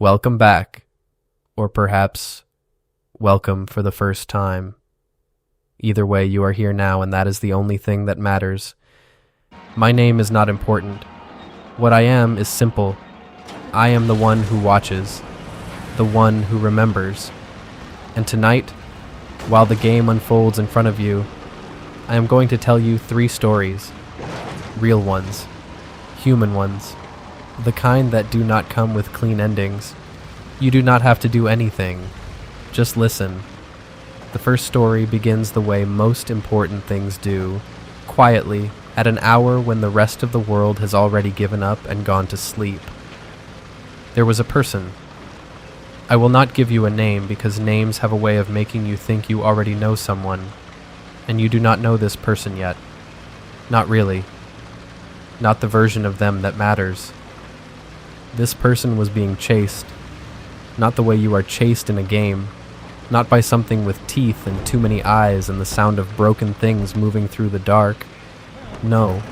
Welcome back, or perhaps welcome for the first time. Either way, you are here now, and that is the only thing that matters. My name is not important. What I am is simple. I am the one who watches, the one who remembers. And tonight, while the game unfolds in front of you, I am going to tell you 3 stories. Real ones. Human ones. The kind that do not come with clean endings. You do not have to do anything. Just listen. The first story begins the way most important things do, quietly, at an hour when the rest of the world has already given up and gone to sleep. There was a person. I will not give you a name because names have a way of making you think you already know someone, and you do not know this person yet. Not really. Not the version of them that matters. This person was being chased. Not the way you are chased in a game. Not by something with teeth and too many eyes and the sound of broken things moving through the dark. No.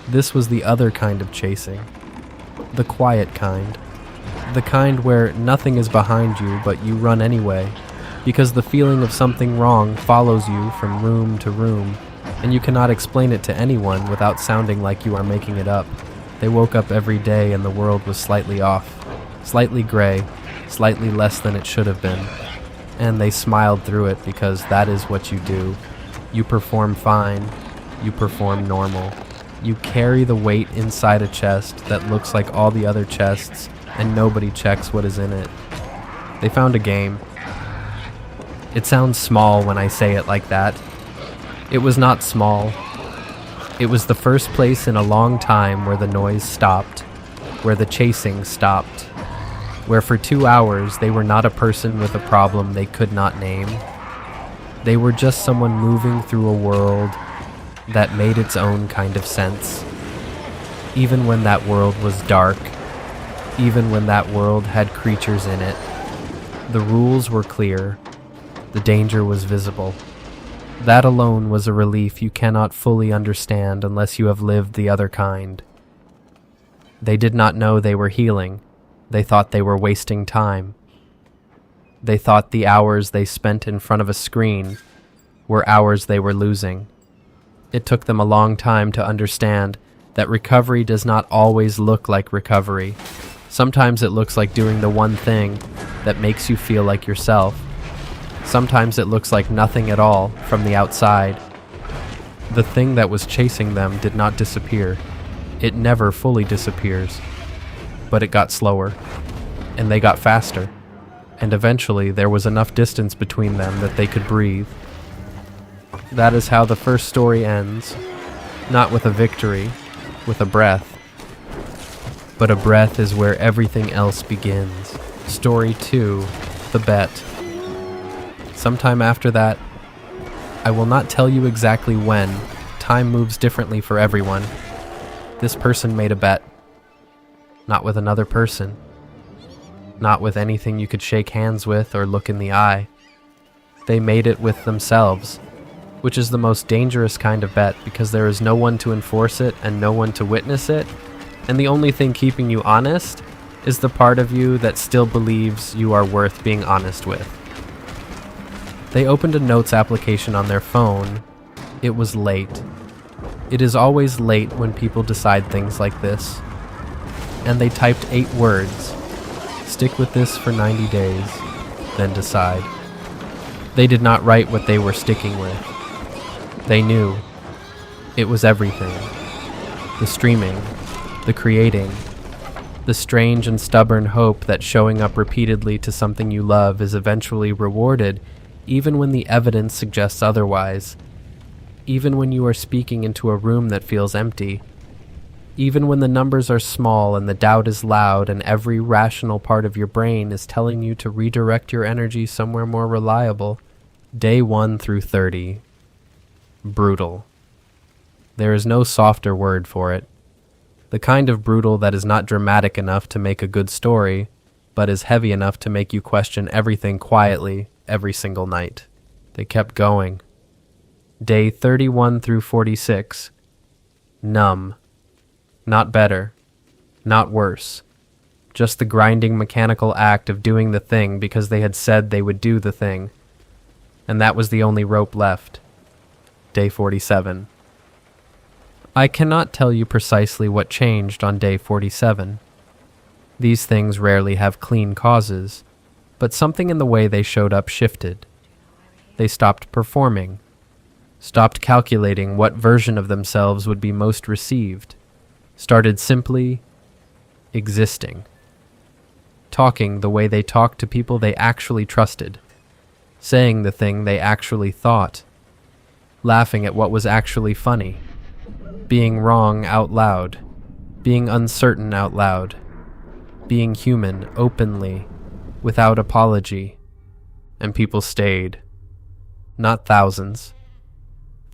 This was the other kind of chasing. The quiet kind. The kind where nothing is behind you but you run anyway, because the feeling of something wrong follows you from room to room, and you cannot explain it to anyone without sounding like you are making it up. They woke up every day and the world was slightly off, slightly gray, slightly less than it should have been. And they smiled through it because that is what you do. You perform fine. You perform normal. You carry the weight inside a chest that looks like all the other chests, and nobody checks what is in it. They found a game. It sounds small when I say it like that. It was not small. It was the first place in a long time where the noise stopped, where the chasing stopped, where for 2 hours they were not a person with a problem they could not name. They were just someone moving through a world that made its own kind of sense. Even when that world was dark, even when that world had creatures in it, the rules were clear, the danger was visible. That alone was a relief you cannot fully understand unless you have lived the other kind. They did not know they were healing. They thought they were wasting time. They thought the hours they spent in front of a screen were hours they were losing. It took them a long time to understand that recovery does not always look like recovery. Sometimes it looks like doing the one thing that makes you feel like yourself. Sometimes it looks like nothing at all from the outside. The thing that was chasing them did not disappear. It never fully disappears. But it got slower, and they got faster, and eventually there was enough distance between them that they could breathe. That is how the first story ends, not with a victory, with a breath. But a breath is where everything else begins. Story 2, the bet. Sometime after that, I will not tell you exactly when. Time moves differently for everyone. This person made a bet. Not with another person. Not with anything you could shake hands with or look in the eye. They made it with themselves, which is the most dangerous kind of bet because there is no one to enforce it and no one to witness it, and the only thing keeping you honest is the part of you that still believes you are worth being honest with. They opened a notes application on their phone. It was late. It is always late when people decide things like this. And they typed 8 words. Stick with this for 90 days, then decide. They did not write what they were sticking with. They knew. It was everything. The streaming, the creating, the strange and stubborn hope that showing up repeatedly to something you love is eventually rewarded, even when the evidence suggests otherwise. Even when you are speaking into a room that feels empty. Even when the numbers are small and the doubt is loud and every rational part of your brain is telling you to redirect your energy somewhere more reliable. Day 1 through 30. Brutal. There is no softer word for it. The kind of brutal that is not dramatic enough to make a good story, but is heavy enough to make you question everything quietly every single night. They kept going. Day 31 through 46. Numb. Not better. Not worse. just the grinding mechanical act of doing the thing because they had said they would do the thing. And that was the only rope left. Day 47. I cannot tell you precisely what changed on day 47. These things rarely have clean causes, but something in the way they showed up shifted. They stopped performing, stopped calculating what version of themselves would be most received, started simply existing. Talking the way they talked to people they actually trusted, saying the thing they actually thought, laughing at what was actually funny, being wrong out loud, being uncertain out loud, being human openly, without apology. And people stayed. Not thousands.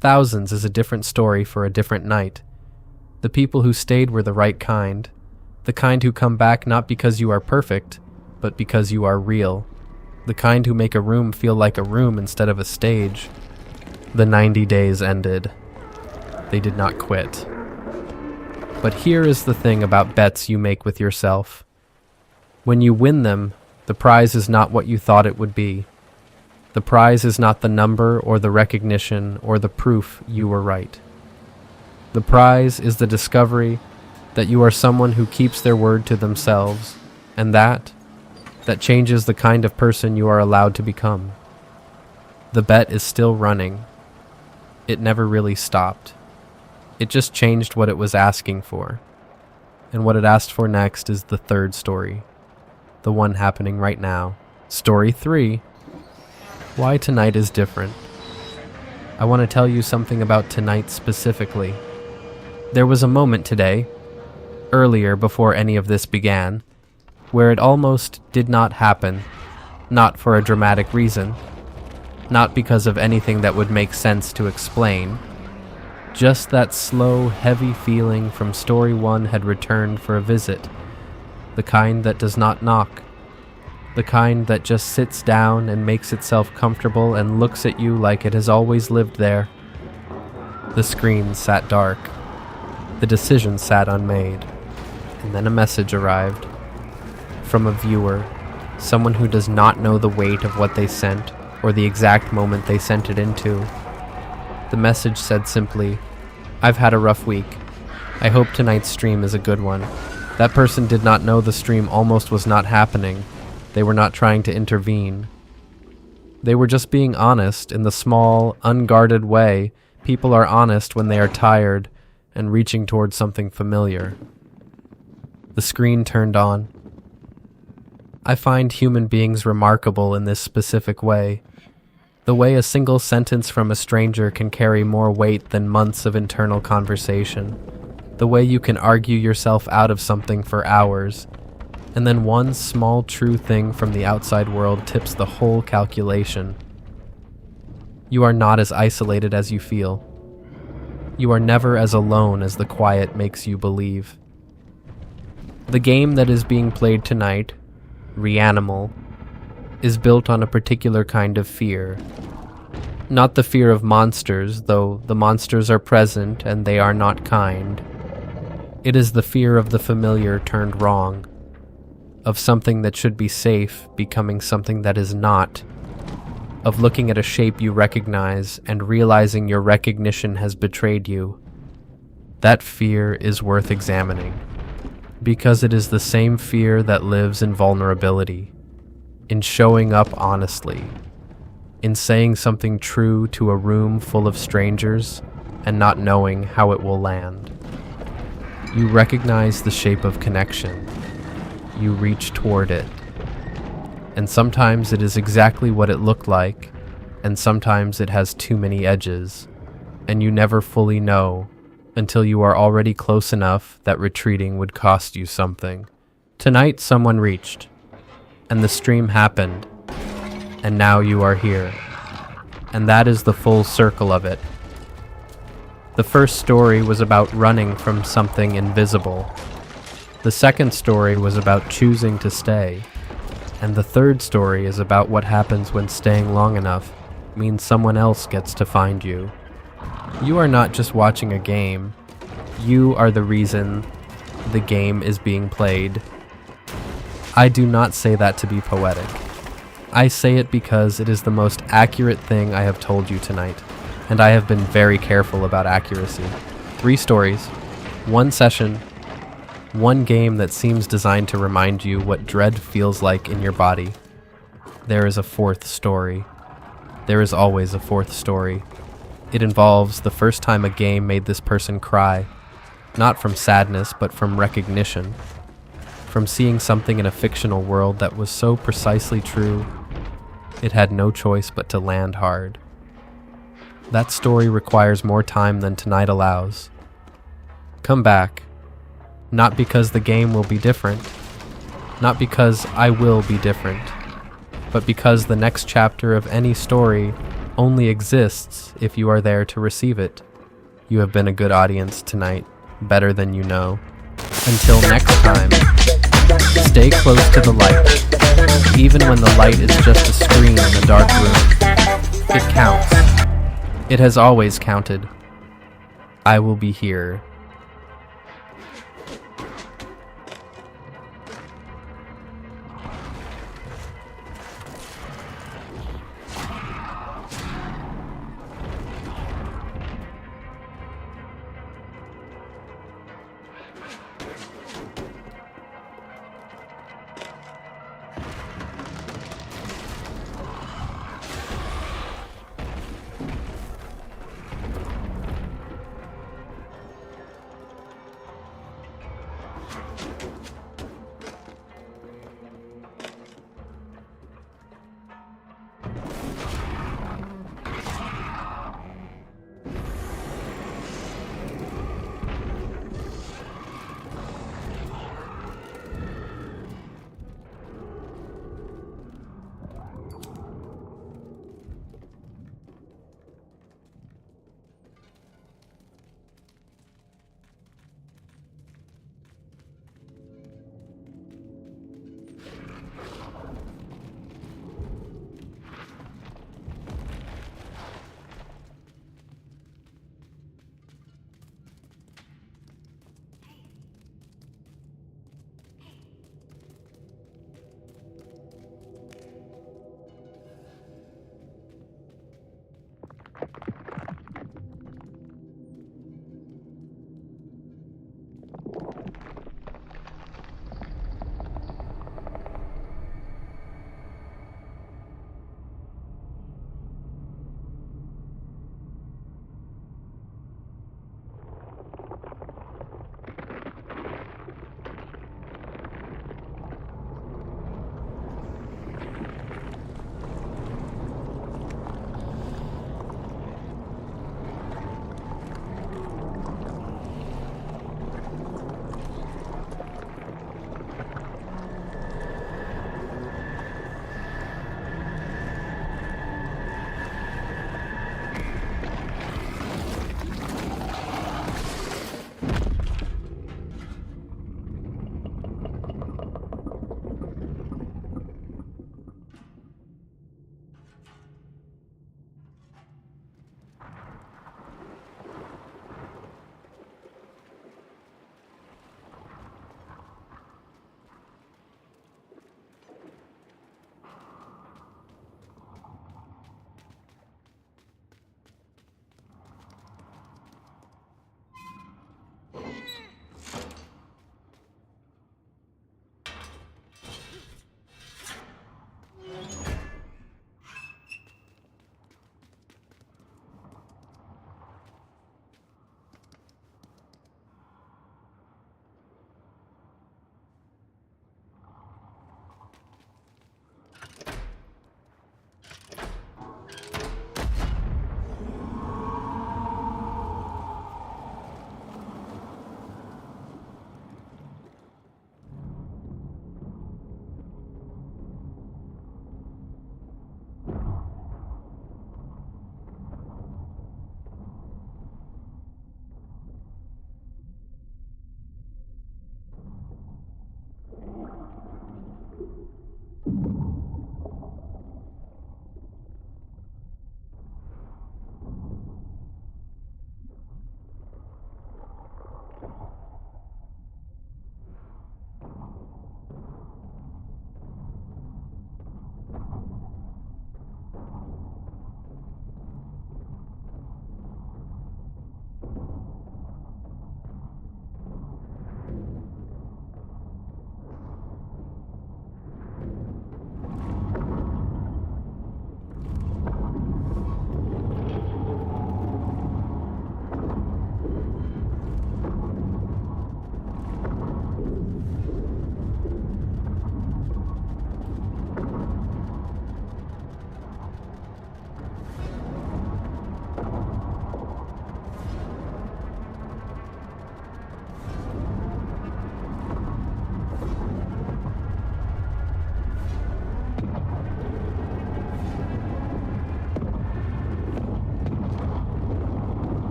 Thousands is a different story for a different night. The people who stayed were the right kind. The kind who come back not because you are perfect, but because you are real. The kind who make a room feel like a room instead of a stage. The 90 days ended. They did not quit. But here is the thing about bets you make with yourself. When you win them, the prize is not what you thought it would be. The prize is not the number or the recognition or the proof you were right. The prize is the discovery that you are someone who keeps their word to themselves, and that changes the kind of person you are allowed to become. The bet is still running. It never really stopped. It just changed what it was asking for. And what it asked for next is the third story. The one happening right now. Story 3. Why tonight is different. I want to tell you something about tonight specifically. There was a moment today, earlier before any of this began, where it almost did not happen, not for a dramatic reason, not because of anything that would make sense to explain. Just that slow, heavy feeling from story 1 had returned for a visit, the kind that does not knock, the kind that just sits down and makes itself comfortable and looks at you like it has always lived there. The screen sat dark. The decision sat unmade. And then a message arrived. From a viewer, someone who does not know the weight of what they sent or the exact moment they sent it into. The message said simply, "I've had a rough week. I hope tonight's stream is a good one." That person did not know the stream almost was not happening. They were not trying to intervene. They were just being honest in the small, unguarded way people are honest when they are tired and reaching towards something familiar. The screen turned on. I find human beings remarkable in this specific way. The way a single sentence from a stranger can carry more weight than months of internal conversation. The way you can argue yourself out of something for hours, and then one small true thing from the outside world tips the whole calculation. You are not as isolated as you feel. You are never as alone as the quiet makes you believe. The game that is being played tonight, Reanimal, is built on a particular kind of fear. Not the fear of monsters, though the monsters are present and they are not kind. It is the fear of the familiar turned wrong, of something that should be safe becoming something that is not, of looking at a shape you recognize and realizing your recognition has betrayed you. That fear is worth examining, because it is the same fear that lives in vulnerability, in showing up honestly, in saying something true to a room full of strangers and not knowing how it will land. You recognize the shape of connection. You reach toward it. And sometimes it is exactly what it looked like, and sometimes it has too many edges, and you never fully know until you are already close enough that retreating would cost you something. Tonight someone reached, and the stream happened, and now you are here. And that is the full circle of it. The first story was about running from something invisible. The second story was about choosing to stay. And the third story is about what happens when staying long enough means someone else gets to find you. You are not just watching a game. You are the reason the game is being played. I do not say that to be poetic. I say it because it is the most accurate thing I have told you tonight, and I have been very careful about accuracy. 3 stories, 1 session, 1 game that seems designed to remind you what dread feels like in your body. There is a 4th story. There is always a 4th story. It involves the first time a game made this person cry, not from sadness, but from recognition, from seeing something in a fictional world that was so precisely true, it had no choice but to land hard. That story requires more time than tonight allows. Come back, not because the game will be different, not because I will be different, but because the next chapter of any story only exists if you are there to receive it. You have been a good audience tonight, better than you know. Until next time, stay close to the light, even when the light is just a screen in the dark room. It counts. It has always counted. I will be here